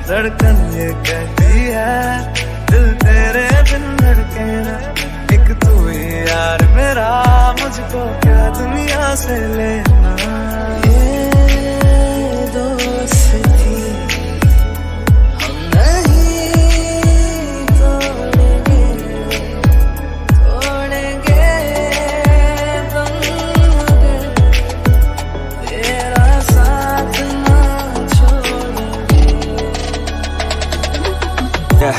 धड़कन ये कहती है दिल तेरे बिन धड़के ना, एक तू ही यार मेरा, मुझको क्या दुनिया से लेना। ये दोस्ती हम नहीं तोड़ेंगे, तोड़ेंगे तुम मगर तेरा साथ ना छोड़ेंगे। Yeah.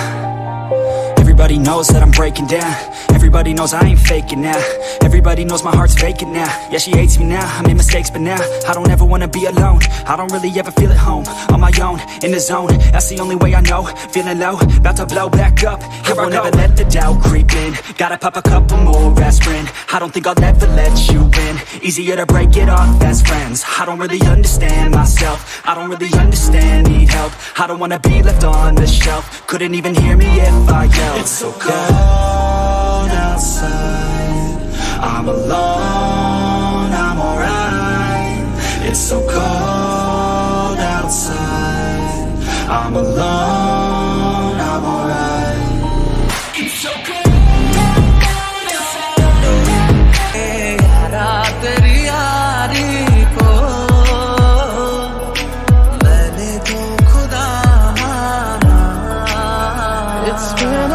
Everybody knows that I'm breaking down. Everybody knows I ain't faking now. Everybody knows my heart's faking now. Yeah, she hates me now, I made mistakes but now I don't ever wanna be alone. I don't really ever feel at home. On my own, in the zone, that's the only way I know. Feeling low, about to blow back up. Here I won't ever let the doubt creep in. Gotta pop a couple more aspirin. I don't think I'll ever let you in. Easier to break it off best friends. I don't really understand myself, I don't really understand, need help. I don't wanna be left on the shelf. Couldn't even hear me if I yelled. It's so cold outside, I'm alone, I'm alright. It's so cold outside, I'm alone, I'm alright. It's so cold outside. यारा तेरी यारी को मैंने तो खुदा माना। It's been